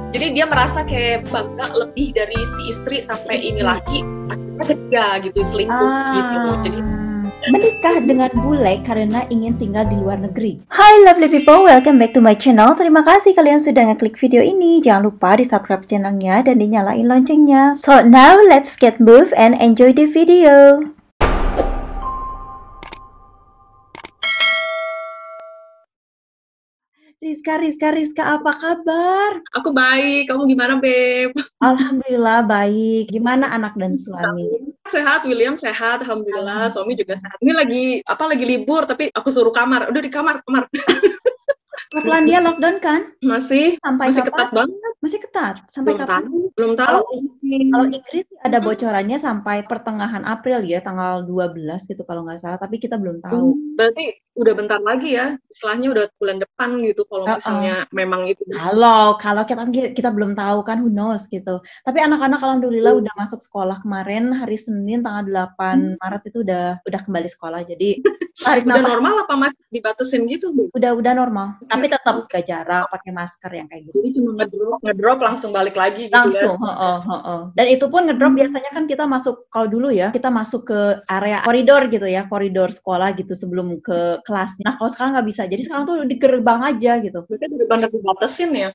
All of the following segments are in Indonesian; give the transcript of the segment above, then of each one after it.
Jadi dia merasa kayak bangga lebih dari si istri sampai ini lagi akhirnya kerja gitu, selingkuh gitu. Jadi menikah dengan bule karena ingin tinggal di luar negeri. Hai lovely people, welcome back to my channel. Terima kasih kalian sudah ngeklik video ini. Jangan lupa di subscribe channelnya dan dinyalain loncengnya. So now let's get move and enjoy the video. Rizka, apa kabar? aku baik, kamu gimana Beb? Alhamdulillah baik. Gimana anak dan suami? Sehat, William sehat, alhamdulillah. Suami juga sehat. Ini lagi libur, tapi aku suruh kamar. Udah di kamar. Skotlandia lockdown kan? Masih Sampai ketat banget. Masih ketat. Sampai kapan? Belum tahu. Kalau Inggris ada bocorannya sampai pertengahan April ya, tanggal 12 gitu kalau nggak salah, tapi kita belum tahu. Berarti udah bentar lagi ya, setelahnya udah bulan depan gitu kalau misalnya memang itu. Kalau kita belum tahu kan, who knows gitu. Tapi anak-anak alhamdulillah udah masuk sekolah kemarin hari Senin tanggal 8 Maret itu udah kembali sekolah. Jadi udah normal apa masih dibatasin gitu, Bu? Udah normal. Tapi tetap jaga jarak, pakai masker yang kayak gitu. Jadi cuma ngedrop langsung balik lagi gitu langsung, kan? Dan itu pun ngedrop biasanya kan kita masuk, kalau dulu ya, kita masuk ke area koridor gitu ya, koridor sekolah gitu sebelum ke kelas. Nah kalau sekarang nggak bisa, jadi sekarang tuh di gerbang aja gitu. Berarti benar-benar dibatasin ya?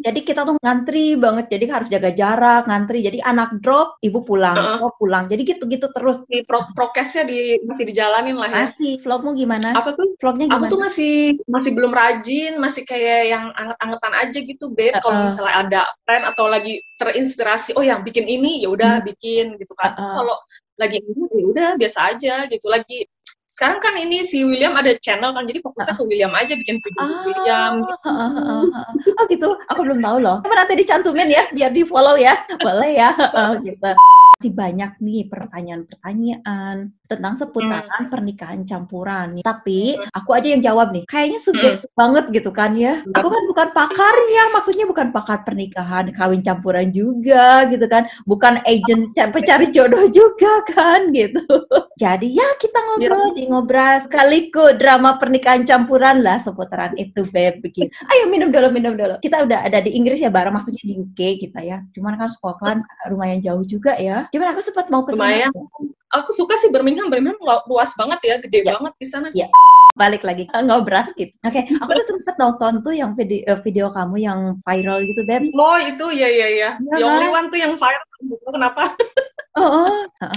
Jadi kita tuh ngantri banget, jadi harus jaga jarak, ngantri. Jadi anak drop, ibu pulang, pulang. Jadi gitu-gitu terus. Prokesnya masih dijalanin lah ya? Masih. Vlogmu gimana? Apa tuh? Vlognya gimana? Aku tuh masih belum rajin, masih kayak yang anget-angetan aja gitu, Beb. Kalau misalnya ada tren atau lagi terinspirasi, oh yang bikin ini, ya udah bikin gitu kan. Kalau lagi ini, ya udah biasa aja gitu. Sekarang kan ini si William ada channel kan, jadi fokusnya ke William aja, bikin video William. Gitu. Oh gitu, aku belum tahu loh. Coba nanti dicantumin ya, biar di follow ya, boleh ya, gitu. Masih banyak nih pertanyaan tentang seputaran pernikahan campuran. Tapi aku aja yang jawab nih. Kayaknya subjektif banget gitu kan ya. Aku kan bukan pakarnya, maksudnya bukan pakar pernikahan, kawin campuran juga gitu kan. Bukan agent pencari jodoh juga kan gitu. Jadi ya kita ngobrol sekaliku drama pernikahan campuran lah seputaran itu, Beb, begitu. Ayo minum dulu. Kita udah ada di Inggris ya bareng, maksudnya di UK kita ya. Cuman kan Scotland lumayan jauh juga ya. Gimana, aku sempat mau ke sana. Lumayan. Aku suka sih Birmingham luas banget ya, gede banget di sana. Iya. Balik lagi ngobrol gitu. Oke, aku tuh sempat nonton tuh yang video kamu yang viral gitu, Beb. Oh, itu ya. The only one tuh yang viral. Kenapa?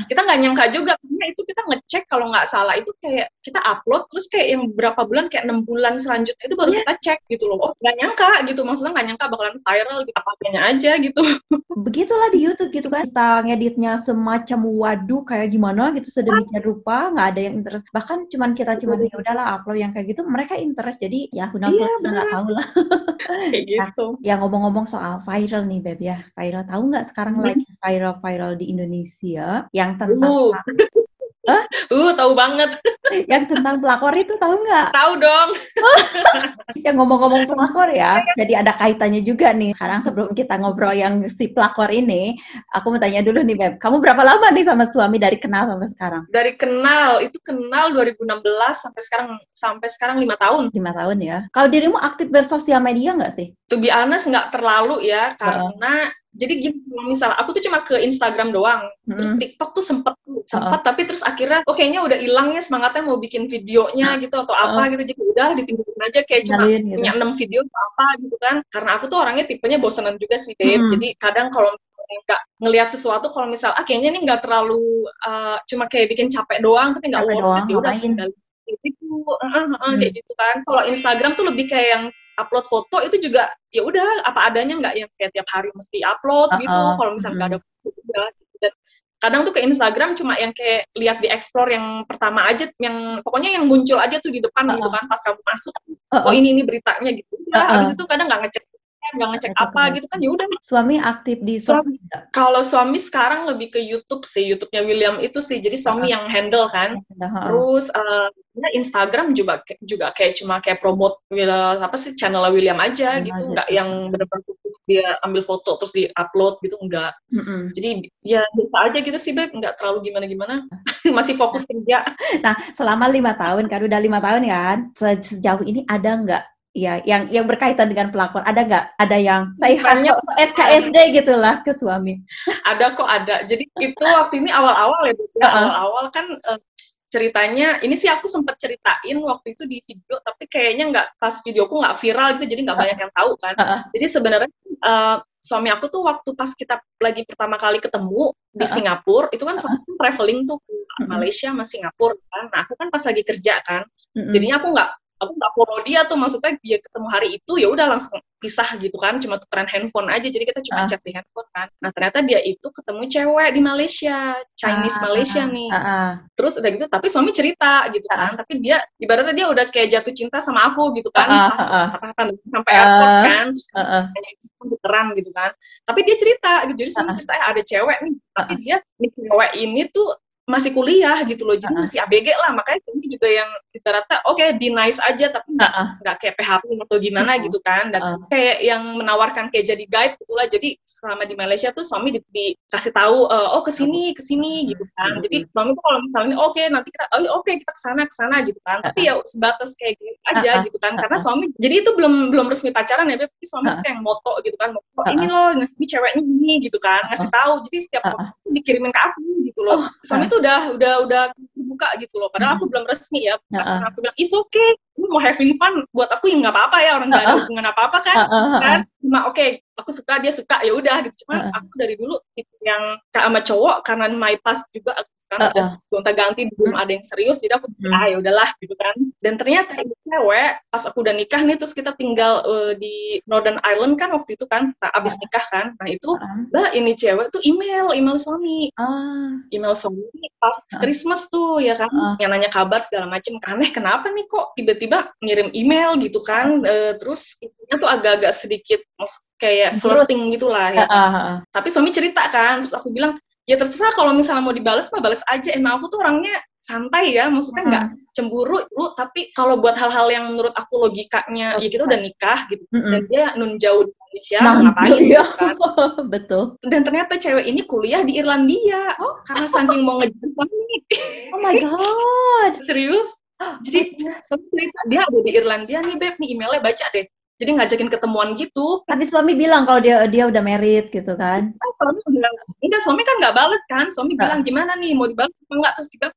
Kita nggak nyangka juga, karena itu kita ngecek kalau nggak salah itu kayak kita upload terus kayak yang berapa bulan, kayak 6 bulan selanjutnya itu baru kita cek gitu loh. Oh nggak nyangka gitu, maksudnya nggak nyangka bakalan viral gitu, apa-apanya aja gitu. Begitulah di YouTube gitu kan, kita ngeditnya semacam waduh kayak gimana gitu, sedemikian rupa, nggak ada yang interest. Bahkan ya udahlah upload yang kayak gitu, mereka interest. Jadi ya who knows, nggak tahu lah. Kayak gitu. Ya ngomong-ngomong soal viral nih, Beb ya, viral, tahu nggak sekarang lagi viral di Indonesia yang tentang tahu banget. Yang tentang pelakor itu tahu nggak? Tahu dong. Yang ngomong-ngomong pelakor ya, jadi ada kaitannya juga nih. Sekarang sebelum kita ngobrol yang si pelakor ini, aku mau tanya dulu nih, Beb. Kamu berapa lama nih sama suami dari kenal sampai sekarang? Dari kenal 2016 sampai sekarang 5 tahun. 5 tahun ya. Kalau dirimu aktif bersosial media nggak sih? To be honest, nggak terlalu ya, karena jadi gini, misal aku tuh cuma ke Instagram doang, terus TikTok tuh sempet, tapi terus akhirnya kayaknya udah hilang ya semangatnya mau bikin videonya gitu atau apa gitu, jadi udah ditinggalin aja, kayak cuma punya 6 video atau apa gitu kan, karena aku tuh orangnya tipenya bosenan juga sih, Babe. Jadi kadang kalau nggak ngelihat sesuatu, kalau misal kayaknya ini nggak terlalu cuma kayak bikin capek doang tapi nggak worth it, ya udah tinggalin gitu, kayak gitu kan. Kalau Instagram tuh lebih kayak yang upload foto itu juga ya udah apa adanya, nggak yang kayak tiap hari mesti upload gitu. Kalau misalnya nggak ada foto juga gitu. Dan kadang tuh ke Instagram cuma yang kayak lihat di explore yang pertama aja, yang pokoknya yang muncul aja tuh di depan gitu kan pas kamu masuk. Oh ini beritanya gitu. Habis itu kadang nggak ngecek apa gitu kan, ya udah. Suami aktif di sosmed? Kalau suami sekarang lebih ke YouTube sih, YouTube-nya William itu sih, jadi suami yang handle kan. Terus Instagram juga kayak cuma kayak promote channel William aja gitu, nggak yang benar-benar dia ambil foto terus di-upload gitu, enggak. Jadi ya biasa aja gitu sih, Beb, nggak terlalu gimana-gimana. Masih fokus kerja. Nah, selama 5 tahun kan, udah 5 tahun kan, sejauh ini ada nggak ya yang berkaitan dengan pelakor. Ada nggak? Ada yang saya Banyak. SKSD gitulah ke suami. Ada kok, ada. Jadi itu waktu ini awal-awal ya, awal-awal kan ceritanya, ini sih aku sempat ceritain waktu itu di video, tapi kayaknya nggak, pas videoku nggak viral gitu, jadi nggak banyak yang tahu kan. Jadi sebenarnya suami aku tuh waktu pas kita lagi pertama kali ketemu di Singapura, itu kan suami traveling tuh ke Malaysia sama Singapura kan. Nah aku kan pas lagi kerja kan, jadinya aku nggak follow dia tuh, maksudnya dia ketemu hari itu ya udah langsung pisah gitu kan, cuma tukeran handphone aja, jadi kita cuma chat di handphone kan. Nah ternyata dia itu ketemu cewek di Malaysia, Chinese Malaysia nih. Terus udah gitu, tapi suami cerita gitu kan, tapi dia ibaratnya dia udah kayak jatuh cinta sama aku gitu kan, pas sampai airport kan, terus tukeran gitu kan. Tapi dia cerita gitu, jadi suami cerita ada cewek nih, tapi dia cewek ini tuh masih kuliah gitu loh, jadi masih ABG lah, makanya ini juga yang ibaratnya oke, be nice aja, tapi nggak kayak PHP atau gimana gitu kan, dan kayak yang menawarkan kayak jadi guide gitulah. Jadi selama di Malaysia tuh suami dikasih tahu, oh kesini gitu kan, jadi suami tuh kalau misalnya oke nanti kita kita kesana gitu kan, tapi ya sebatas kayak gitu aja gitu kan, karena suami jadi itu belum resmi pacaran ya, tapi suami tuh kayak moto gitu kan, ini loh, ini ceweknya ini gitu kan, ngasih tahu, jadi setiap waktu dikirimin ke aku gitu loh. Suami tuh udah buka gitu loh, padahal aku belum resmi ya. Karena aku bilang it's okay, lu mau having fun, buat aku ya nggak apa-apa ya, orang nggak ada hubungan apa-apa kan. Cuma aku suka, dia suka, ya udah gitu. Cuman aku dari dulu tipe yang sama cowok, karena my past juga kan udah gonta-ganti, belum ada yang serius, jadi aku ya udahlah gitu kan. Dan ternyata ini cewek pas aku udah nikah nih, terus kita tinggal di Northern Ireland kan waktu itu kan, abis nikah kan. Nah itu ini cewek tuh email suami, email suami pas Christmas tuh ya kan, yang nanya kabar segala macem. Aneh, kenapa nih kok tiba-tiba ngirim email gitu kan, terus intinya tuh agak-agak sedikit kayak flirting gitulah ya. Tapi suami cerita kan, terus aku bilang ya terserah, kalau misalnya mau dibales mah bales aja, emang aku tuh orangnya santai ya, maksudnya nggak cemburu lu, tapi kalau buat hal-hal yang menurut aku logikanya ya kita udah nikah gitu, dan dia nun jauh di Malaysia, ngapain gitu kan. Betul. Dan ternyata cewek ini kuliah di Irlandia, karena saking mau ngejar suami. Oh my god, serius. Jadi dia ada di Irlandia nih Beb, nih emailnya baca deh. Jadi ngajakin ketemuan gitu. Tapi suami bilang kalau dia udah married gitu kan? Suami kan nggak balas kan. Suami bilang gimana nih, mau dibalas atau enggak? Terus dia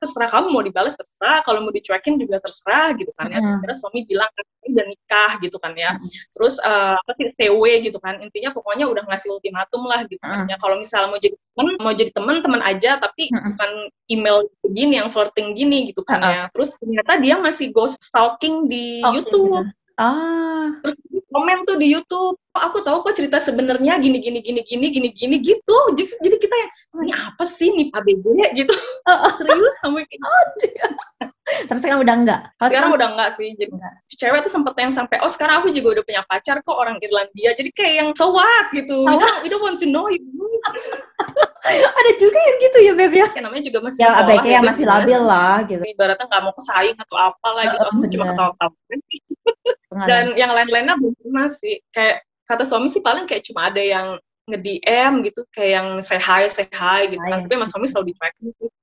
terserah kamu, mau dibalas terserah, kalau mau dicuekin juga terserah gitu kan ya. Terus suami bilang kan udah nikah gitu kan ya. Terus TW gitu kan. Intinya pokoknya udah ngasih ultimatum lah gitu kan ya. Kalau misalnya mau jadi teman aja, tapi bukan email begini yang flirting gini gitu kan ya. Terus ternyata dia masih ghost stalking di YouTube. Terus komen tuh di YouTube, aku tahu kok cerita sebenarnya gini gitu. Jadi kita yang ini apa sih nih ABG gitu. Serius sampai gitu. Tapi sekarang udah enggak. Sekarang udah enggak sih. Jadi cewek tuh sempet yang sampai sekarang aku juga udah punya pacar kok, orang Irlandia. Jadi kayak yang so what gitu. We don't want to know you. Ada juga yang gitu ya Beb ya. Namanya juga masih sekolah. ABG yang masih labil lah gitu. Ibaratnya nggak mau kesaing atau apalah gitu. Aku cuma ketawa-tawa. Dan yang lain-lainnya belum pernah sih. Kayak kata suami sih paling kayak cuma ada yang nge-DM gitu, kayak yang say hi gitu kan. Tapi mas suami selalu di-tracking gitu.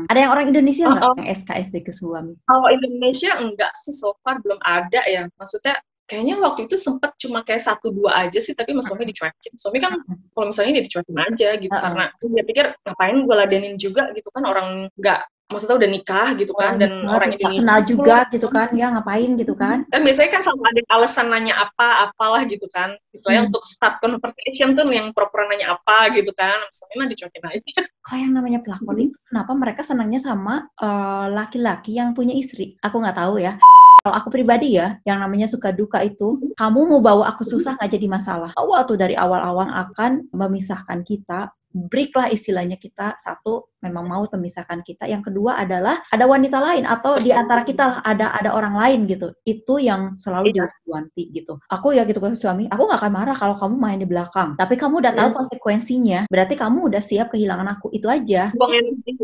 Ada yang orang Indonesia nggak yang SKSD ke suami? Kalau Indonesia enggak sih, so far belum ada ya. Maksudnya kayaknya waktu itu sempat cuma kayak 1-2 aja sih, tapi mas suami dicuekin. Suami kan kalau misalnya dia dicuekin aja gitu, karena dia pikir ngapain gue ladenin juga gitu kan, orang nggak, maksudnya udah nikah gitu kan, dan orang Indonesia kenal juga gitu kan, ya ngapain gitu kan. Dan biasanya kan selalu ada alasan nanya apalah gitu kan, istilahnya untuk start conversation tuh yang pura-pura nanya apa gitu kan, maksudnya mah dicuekin aja. Kalau yang namanya pelakor itu, kenapa mereka senangnya sama laki-laki yang punya istri? Aku nggak tahu ya. Kalau aku pribadi ya, yang namanya suka duka itu, kamu mau bawa aku susah nggak jadi masalah. Waktu dari awal-awal akan memisahkan kita, break lah istilahnya kita. Satu, memang mau memisahkan kita. Yang kedua adalah ada wanita lain atau di antara kita ada orang lain gitu. Itu yang selalu diwanti gitu. Aku ya gitu ke suami, aku nggak akan marah kalau kamu main di belakang. Tapi kamu udah tahu konsekuensinya. Berarti kamu udah siap kehilangan aku. Itu aja. Buang energi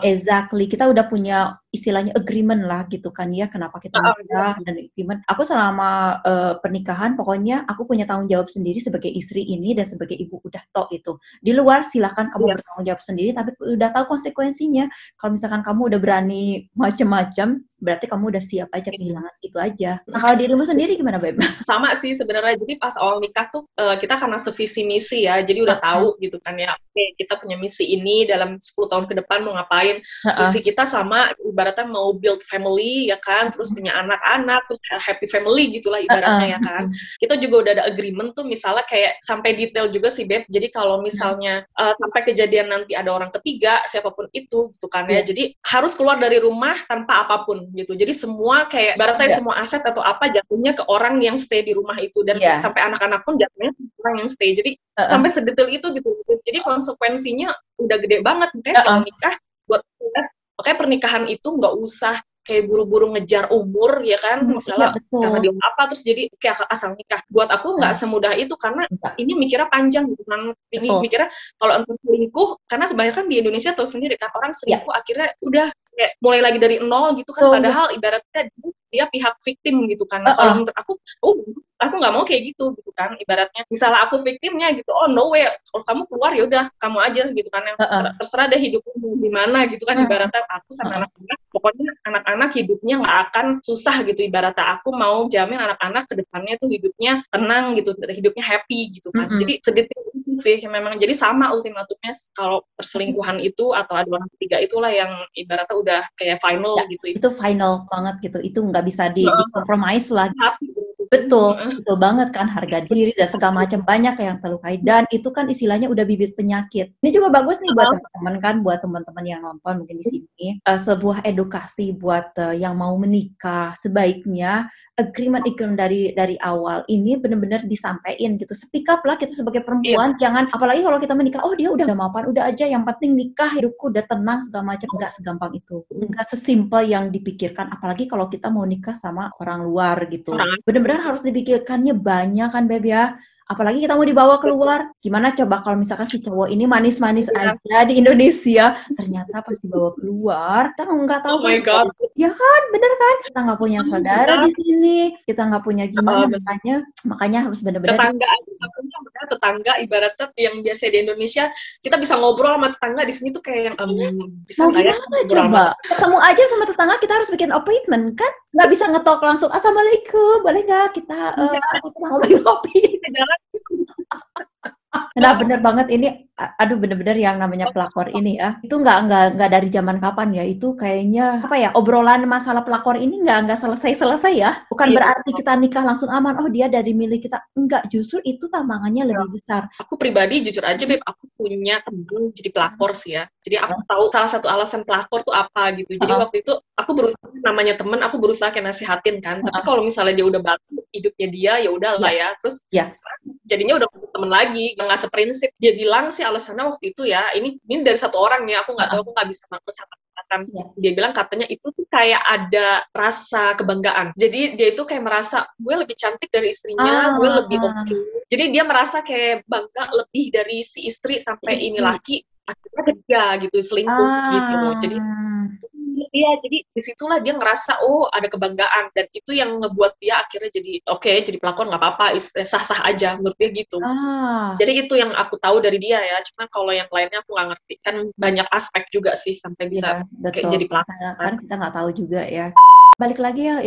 Exactly. Kita udah punya istilahnya agreement lah gitu kan ya, kenapa kita nikah dan agreement. Aku selama pernikahan pokoknya aku punya tanggung jawab sendiri sebagai istri ini dan sebagai ibu, udah tok itu. Di luar silakan kamu bertanggung tanggung jawab sendiri, tapi udah tahu konsekuensinya. Kalau misalkan kamu udah berani macam-macam, berarti kamu udah siap aja kehilangan itu aja. Nah, kalau dirimu sendiri gimana, Beb? Sama sih sebenarnya. Jadi pas awal nikah tuh kita karena sevisi misi ya, jadi udah tahu gitu kan ya. Oke, kita punya misi ini dalam 10 tahun ke depan mau ngapain. Visi kita sama, ibaratnya mau build family ya kan, terus punya anak-anak, happy family gitulah ibaratnya ya kan. Kita juga udah ada agreement tuh misalnya kayak sampai detail juga sih Beb. Jadi kalau misalnya sampai kejadian nanti ada orang ketiga, siapapun itu gitu kan ya. Jadi harus keluar dari rumah tanpa apapun gitu. Jadi semua kayak ibaratnya semua aset atau apa jatuhnya ke orang yang stay di rumah itu, dan sampai anak-anak pun jatuhnya orang yang stay. Jadi sampai sedetail itu gitu. Jadi konsekuensinya udah gede banget. Makanya kalau nikah buat makanya pernikahan itu nggak usah kayak buru-buru ngejar umur ya kan, misalnya karena dia apa terus jadi kayak asal nikah. Buat aku nggak semudah itu, karena ini mikirnya panjang gitu kan. Ini mikirnya kalau untuk selingkuh, karena kebanyakan di Indonesia tahu sendiri kan, orang selingkuh akhirnya udah kayak mulai lagi dari nol gitu kan, padahal ibaratnya dia pihak victim gitu kan. Kalau menurut aku nggak mau kayak gitu kan, ibaratnya misalnya aku victimnya gitu, no way, kalau kamu keluar ya udah kamu aja gitu kan, yang terserah deh hidupmu gimana gitu kan, ibaratnya aku sama anak-anak, pokoknya anak-anak hidupnya nggak akan susah gitu, ibaratnya aku mau jamin anak-anak kedepannya tuh hidupnya tenang gitu, hidupnya happy gitu kan. Jadi sedetail itu sih memang. Jadi sama ultimatumnya kalau perselingkuhan itu atau ada orang ketiga itulah yang ibaratnya udah kayak final gitu. Itu final banget gitu, itu nggak bisa di-compromise lagi. Betul banget kan, harga diri dan segala macam banyak yang terlukai, dan itu kan istilahnya udah bibit penyakit. Ini juga bagus nih buat teman-teman kan, buat teman-teman yang nonton mungkin di sini, sebuah edukasi buat yang mau menikah. Sebaiknya agreement dari awal ini benar-benar disampaikan gitu. Speak up lah kita sebagai perempuan, jangan apalagi kalau kita menikah, dia udah mapan, udah aja yang penting nikah, hidupku udah tenang segala macam. Enggak segampang itu, enggak sesimpel yang dipikirkan, apalagi kalau kita mau nikah sama orang luar gitu. Benar-benar harus dipikirkannya banyak kan Beb ya. Apalagi kita mau dibawa keluar. Gimana coba kalau misalkan si cowok ini manis-manis aja di Indonesia, ternyata pas dibawa keluar, kita nggak tahu kan. Ya kan, bener kan? Kita nggak punya saudara di sini, kita nggak punya gimana, makanya harus benar-benar tetangga ibaratnya yang biasa di Indonesia kita bisa ngobrol sama tetangga, di sini tuh kayak bisa kayak coba ketemu aja sama tetangga, kita harus bikin appointment kan, nggak bisa ngetok langsung assalamualaikum, boleh nggak kita ngopi. Nah bener banget ini, aduh bener-bener yang namanya pelakor ini ya, itu nggak dari zaman kapan ya, itu kayaknya apa ya, obrolan masalah pelakor ini nggak selesai ya, bukan berarti kita nikah langsung aman, dia dari milik kita, enggak, justru itu tantangannya lebih besar. Aku pribadi jujur aja Beb, aku punya temen jadi pelakor sih ya, jadi aku tahu salah satu alasan pelakor tuh apa gitu. Jadi waktu itu aku berusaha, namanya temen, aku berusaha kayak nasihatin kan, tapi kalau misalnya dia udah balik hidupnya dia, ya udah lah ya, terus jadinya udah temen lagi, nggak seprinsip. Dia bilang sih alasannya waktu itu ya, ini dari satu orang nih, aku nggak tahu, aku nggak bisa mengatakan. Dia bilang katanya itu tuh kayak ada rasa kebanggaan. Jadi dia itu kayak merasa gue lebih cantik dari istrinya, gue lebih oke. Jadi dia merasa kayak bangga lebih dari si istri sampai ini laki akhirnya kerja gitu, selingkuh gitu. Jadi jadi disitulah dia ngerasa ada kebanggaan, dan itu yang ngebuat dia akhirnya jadi jadi pelakor nggak apa-apa, sah-sah aja menurut dia gitu. Jadi itu yang aku tahu dari dia ya, cuma kalau yang lainnya aku nggak ngerti, kan banyak aspek juga sih sampai bisa kayak jadi pelakor kan kita nggak tahu juga ya. Balik lagi ya,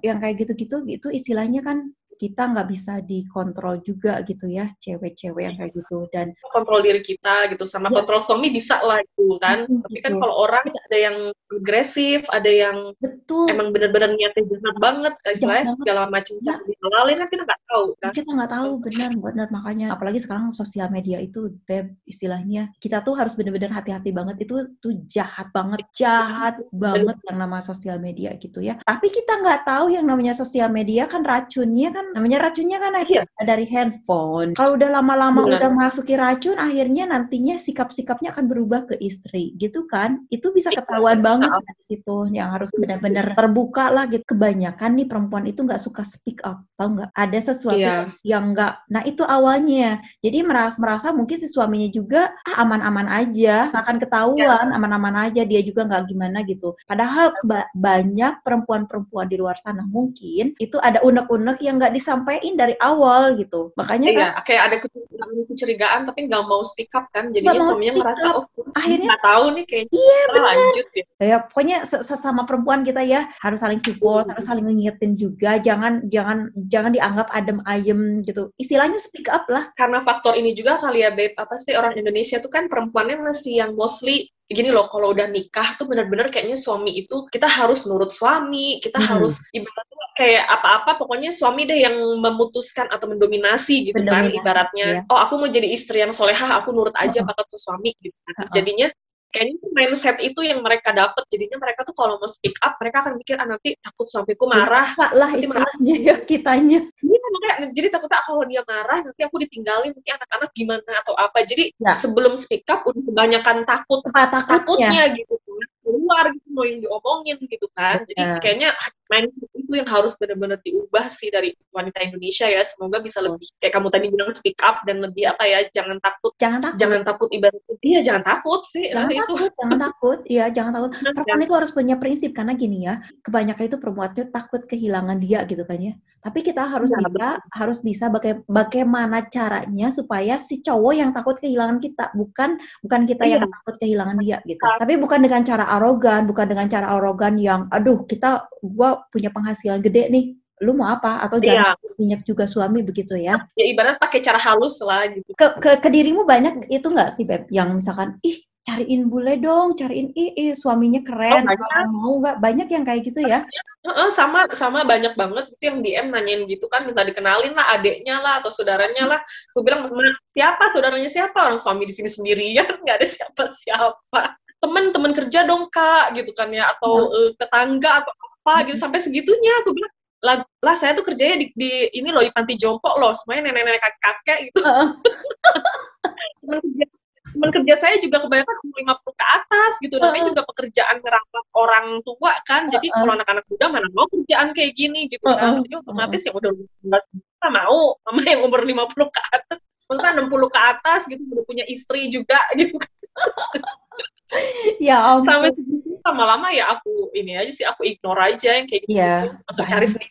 yang kayak gitu-gitu gitu istilahnya kan kita nggak bisa dikontrol juga gitu ya, cewek-cewek yang kayak gitu, dan kontrol diri kita gitu, sama kontrol suami bisa lah gitu kan. Tapi kan kalau orang ada yang agresif, ada yang emang benar-benar niatnya jahat banget, istilahnya segala macam dihalalin kan kita nggak tahu kan. Kita nggak tahu, benar, makanya apalagi sekarang sosial media itu Beb, istilahnya kita tuh harus benar-benar hati-hati banget, itu tuh jahat banget yang nama sosial media gitu ya. Tapi kita nggak tahu yang namanya sosial media kan racunnya kan dari handphone. Kalau udah lama-lama udah masuki racun, akhirnya nantinya sikap-sikapnya akan berubah ke istri gitu kan. Itu bisa ketahuan banget di situ, yang harus benar-benar terbuka lah gitu. Kebanyakan nih perempuan itu nggak suka speak up, tahu nggak? Ada sesuatu yang nggak, nah itu awalnya. Jadi merasa mungkin si suaminya juga aman-aman aja, nggak akan ketahuan, aman-aman aja, dia juga nggak gimana gitu. Padahal banyak perempuan-perempuan di luar sana mungkin itu ada unek-unek yang nggak nggak disampaikan dari awal gitu. Makanya Iya, kan kayak ada kecurigaan tapi nggak mau speak up kan, jadinya mau suaminya speak ngerasa, up. oh Akhirnya nggak tahu nih kayaknya iya kita benar. lanjut ya. Ya pokoknya sesama perempuan kita ya harus saling support, harus saling ngingetin juga, jangan dianggap adem ayem gitu. Istilahnya speak up lah. Karena faktor ini juga kali ya, Beb, apa sih orang Indonesia tuh kan perempuannya masih yang mostly gini loh, kalau udah nikah tuh bener-bener kayaknya suami itu kita harus nurut suami, kita harus ibaratnya kayak apa-apa pokoknya suami deh yang memutuskan atau mendominasi gitu kan ibaratnya. Ya. Oh aku mau jadi istri yang solehah, aku nurut aja apa kata suami gitu. Jadinya kayaknya mindset itu yang mereka dapat, jadinya mereka tuh kalau mau speak up mereka akan mikir nanti takut suamiku marah lah istilahnya ya kitanya. Iya makanya jadi takutnya kalau dia marah nanti aku ditinggalin, nanti anak-anak gimana atau apa, jadi sebelum speak up udah kebanyakan takutnya gitu keluar gitu mau yang diomongin gitu kan. Jadi kayaknya mindset itu yang harus benar-benar diubah sih dari wanita Indonesia ya, semoga bisa lebih kayak kamu tadi bilang speak up dan lebih apa ya, jangan takut ibaratnya dia jangan takut sih jangan takut ya, jangan takut. Perempuan itu harus punya prinsip karena gini ya, kebanyakan itu perempuan itu takut kehilangan dia gitu kan ya, tapi kita harus bisa bagaimana caranya supaya si cowok yang takut kehilangan kita, bukan kita yang takut kehilangan dia gitu. Tapi bukan dengan cara arogan yang aduh gua punya penghasilan gede nih, lu mau apa, atau jangan minyak juga suami begitu ya. Ya ibarat pakai cara halus lah gitu. Ke dirimu banyak itu nggak sih Beb, yang misalkan cariin bule dong, cariin suaminya keren, mau nggak, banyak yang kayak gitu ya? Sama banyak banget itu yang DM nanyain gitu kan, minta dikenalin lah adeknya lah atau saudaranya lah. Aku bilang siapa saudaranya, siapa, orang suami di sini sendirian, nggak ada siapa-siapa. Teman kerja dong Kak gitu kan ya, atau tetangga atau apa gitu, sampai segitunya aku bilang lah saya tuh kerjanya di ini loh, di panti jompo loh, semuanya nenek-nenek kakek gitu. Teman kerja saya juga kebanyakan umur 50 ke atas gitu, namanya juga pekerjaan ngerawat orang tua kan, jadi kalau anak-anak muda mana mau kerjaan kayak gini gitu kan, jadi otomatis yang udah kita mau mama yang umur 50 ke atas, maksudnya 60 ke atas gitu, udah punya istri juga gitu kan. Ya ampun. Sampai segitu lama-lama ya aku ini aja sih, aku ignore aja yang kayak gitu, langsung cari sendiri.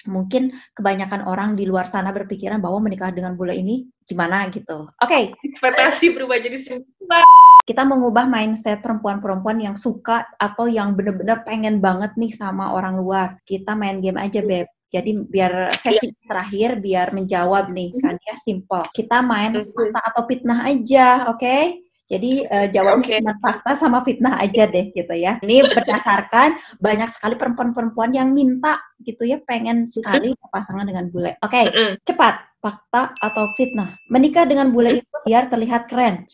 Mungkin kebanyakan orang di luar sana berpikiran bahwa menikah dengan bule ini gimana gitu. Oke. Ekspektasi berubah jadi simpel. Kita mengubah mindset perempuan-perempuan yang suka atau yang benar-benar pengen banget nih sama orang luar. Kita main game aja, Beb. Jadi biar sesi terakhir biar menjawab nih kan ya, simple. Kita main fakta atau fitnah aja, oke? Jadi jawabnya cuma fakta sama fitnah aja deh gitu ya. Ini berdasarkan banyak sekali perempuan-perempuan yang minta gitu ya, pengen sekali pasangan dengan bule. Oke, cepat. Fakta atau fitnah? Menikah dengan bule itu biar terlihat keren.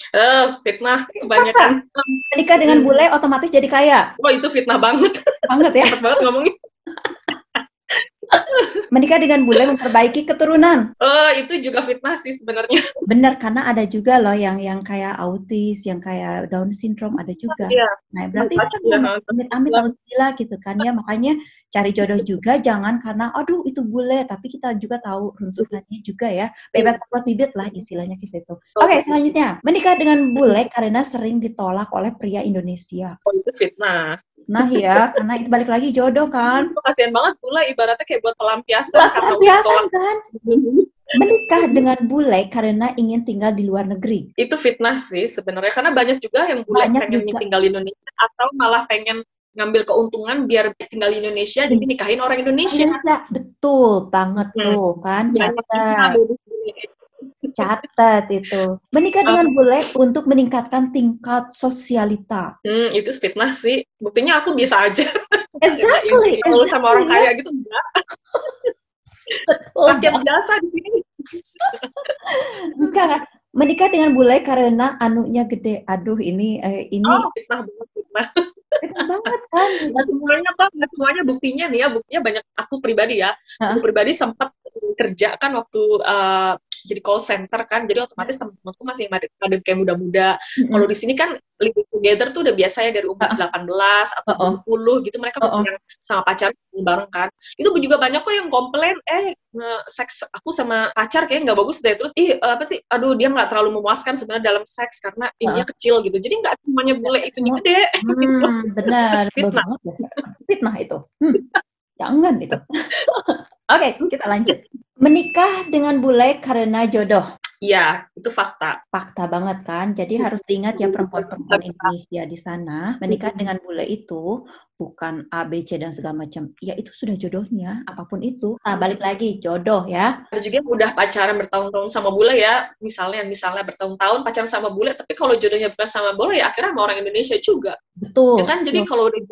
Fitnah kebanyakan. Menikah dengan bule otomatis jadi kaya. Oh itu fitnah banget. Banget ya. Cepet banget ngomongin. Menikah dengan bule memperbaiki keturunan. Itu juga fitnah sih sebenarnya. Benar, karena ada juga loh yang kayak autis, yang kayak Down syndrome ada juga. Nah, berarti itu kan amit-amit gila gitu kan ya. Makanya cari jodoh juga jangan karena aduh itu bule, tapi kita juga tahu runtutannya juga ya. Bebek buat bibit lah istilahnya ke situ. Oke, selanjutnya. Menikah dengan bule karena sering ditolak oleh pria Indonesia. Oh, itu fitnah. Nah ya, karena itu balik lagi jodoh kan. Kasian banget bule, ibaratnya kayak buat pelampiasan. Pelampiasan kan. Menikah dengan bule karena ingin tinggal di luar negeri. Itu fitnah sih sebenarnya, karena banyak juga yang bule pengen tinggal di Indonesia atau malah pengen ngambil keuntungan biar tinggal di Indonesia jadi nikahin orang Indonesia. Betul banget tuh kan. Catat itu. Menikah dengan bule untuk meningkatkan tingkat sosialita. Itu fitnah sih. Buktinya aku biasa aja. Exactly. Kalau sama orang kaya gitu enggak. Rakyat biasa di sini. Enggak. Menikah dengan bule karena anunya gede. Aduh ini fitnah banget, fitnah. Fitnah banget kan. Nggak semuanya buktinya nih ya. Buktinya banyak, aku pribadi ya. Aku pribadi sempat kerja kan waktu jadi call center kan, jadi otomatis teman-temanku masih ada kayak muda-muda. Kalau di sini kan living together tuh udah biasa ya dari umur 18 atau 20 gitu, mereka yang sama pacar bareng kan. Itu juga banyak kok yang komplain, seks aku sama pacar kayak nggak bagus deh. Terus apa sih, aduh dia nggak terlalu memuaskan sebenarnya dalam seks karena ininya kecil gitu. Jadi nggak semuanya bule itu gede. Benar. Fitnah itu. Jangan itu. kita lanjut. Menikah dengan bule karena jodoh. Iya, itu fakta. Fakta banget kan. Jadi harus diingat ya perempuan-perempuan Indonesia di sana, menikah dengan bule itu bukan A, B, C dan segala macam. Ya itu sudah jodohnya, apapun itu. Nah, balik lagi jodoh ya. Ada juga yang udah pacaran bertahun-tahun sama bule ya, misalnya bertahun-tahun pacaran sama bule, tapi kalau jodohnya bukan sama bule ya akhirnya sama orang Indonesia juga. Betul. Ya kan, jadi kalau udah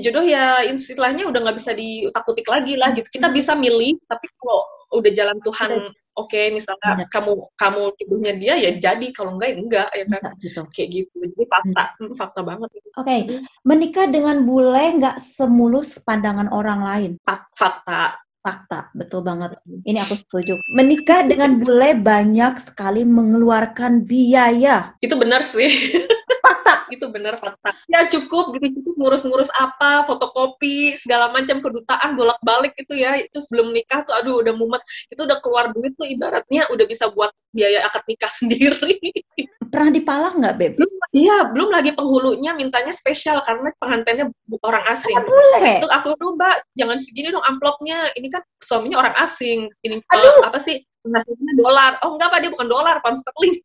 jodoh ya istilahnya udah nggak bisa diutak-utik lagi lah gitu. Kita bisa milih, tapi kalau udah jalan Tuhan, oke, misalnya kamu jodohnya dia ya jadi, kalau enggak ya kan, gitu. Kayak gitu. Jadi fakta banget. Oke. Menikah dengan bule nggak semulus pandangan orang lain. Fakta, betul banget. Ini aku setuju. Menikah dengan bule banyak sekali mengeluarkan biaya. Itu benar sih. Fakta, itu benar fakta. Ya cukup ngurus-ngurus apa, fotokopi, segala macam kedutaan bolak-balik itu ya. Itu sebelum nikah tuh aduh udah mumet. Itu udah keluar duit tuh ibaratnya udah bisa buat biaya akad nikah sendiri. Pernah dipalak nggak, Beb? Iya, belum lagi penghulunya mintanya spesial karena pengantinnya orang asing. Boleh. Itu aku Mbak, jangan segini dong amplopnya. Ini kan suaminya orang asing. Ini apa sih? Penghasilannya dolar. Oh enggak Pak, dia bukan dolar, pound sterling.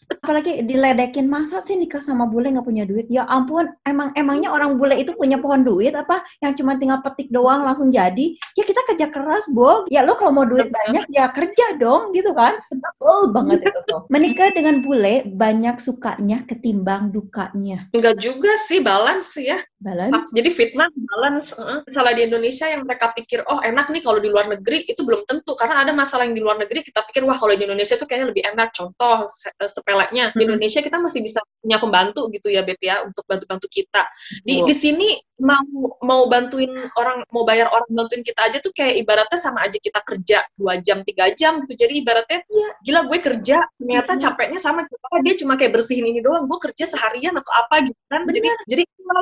Apalagi diledekin, masa sih nikah sama bule nggak punya duit? Ya ampun, emangnya orang bule itu punya pohon duit apa? Yang cuma tinggal petik doang langsung jadi? Ya kita kerja keras, Bo. Ya lo kalau mau duit banyak ya kerja dong, gitu kan? Betul banget itu tuh. Menikah dengan bule banyak sukanya ketimbang dukanya. Enggak juga sih, balance ya. Balance. Jadi fitnah, balance. Misalnya di Indonesia yang mereka pikir, oh enak nih kalau di luar negeri, itu belum tentu. Karena ada masalah yang di luar negeri, kita pikir, wah kalau di Indonesia tuh kayaknya lebih enak. Contoh, sepeleknya, di Indonesia kita masih bisa punya pembantu gitu ya, Beb ya, untuk bantu-bantu kita. Di sini, mau bantuin orang, mau bayar orang bantuin kita aja tuh kayak ibaratnya sama aja kita kerja 2 jam, 3 jam gitu. Jadi ibaratnya, gila gue kerja, ternyata capeknya sama kita. Dia cuma kayak bersihin ini doang, gue kerja seharian atau apa gitu kan.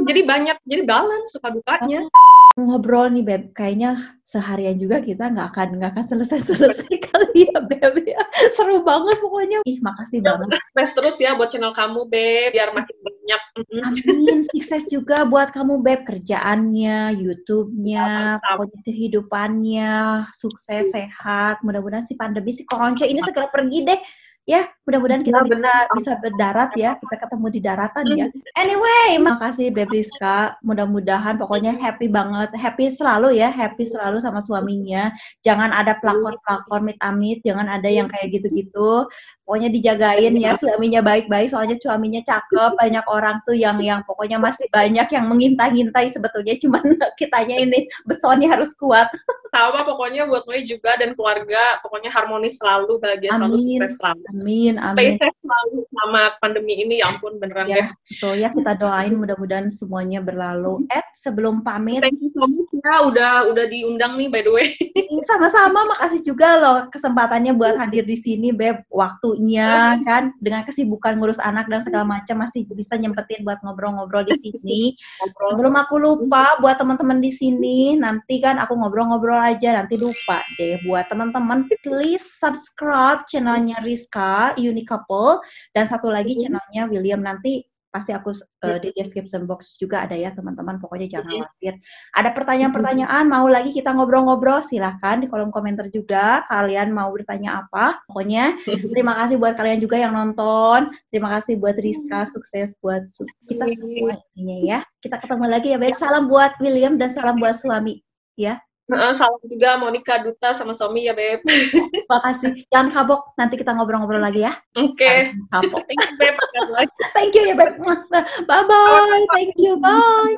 Jadi banyak, jadi balance suka dukanya. Ngobrol nih Beb, kayaknya seharian juga kita nggak akan selesai kali ya Beb ya. Seru banget pokoknya. Makasih banget. Sukses terus ya buat channel kamu Beb, biar makin banyak. Amin, sukses juga buat kamu Beb, kerjaannya, YouTube-nya, pokoknya kehidupannya, sukses, sehat. Mudah-mudahan si pandemi, si koronce ini segera pergi deh. Ya, mudah-mudahan kita bisa berdarat ya, kita ketemu di daratan ya. Anyway, makasih Beb Rizka, mudah-mudahan pokoknya happy banget, happy selalu sama suaminya. Jangan ada pelakor-pelakor mit-amit, jangan ada yang kayak gitu-gitu. Pokoknya dijagain ya, suaminya baik-baik, soalnya suaminya cakep, banyak orang tuh yang pokoknya masih banyak yang mengintai-ngintai sebetulnya, cuman kitanya ini betonnya harus kuat. Sama pokoknya buat Mei juga dan keluarga, pokoknya harmonis selalu, bahagia selalu, sukses selalu. Amin. Stay safe selalu sama pandemi ini, ya ampun beneran ya. Betul ya, kita doain mudah-mudahan semuanya berlalu. Sebelum pamit. Thank you so much ya, udah diundang nih by the way. Sama-sama, makasih juga loh kesempatannya buat hadir di sini Beb, waktunya kan dengan kesibukan ngurus anak dan segala macam masih bisa nyempetin buat ngobrol-ngobrol di sini. Sebelum aku lupa buat teman-teman di sini, nanti kan aku ngobrol-ngobrol aja, nanti lupa deh buat teman-teman please subscribe channelnya Rizka Unique Couple dan satu lagi channelnya William, nanti pasti aku di description box juga ada ya teman-teman, pokoknya jangan khawatir. Ada pertanyaan-pertanyaan, mau lagi kita ngobrol-ngobrol, silahkan di kolom komentar juga, kalian mau bertanya apa. Pokoknya terima kasih buat kalian juga yang nonton, terima kasih buat Rizka, sukses buat kita semua intinya ya. Kita ketemu lagi ya Beb, salam buat William dan salam buat suami ya. Salam juga Monica Duta sama suami ya Beb. Terima kasih. Jangan kabok, nanti kita ngobrol-ngobrol lagi ya. Oke. Kabok. Thank you Beb. Thank you ya Beb. Bye bye. Thank you. Bye.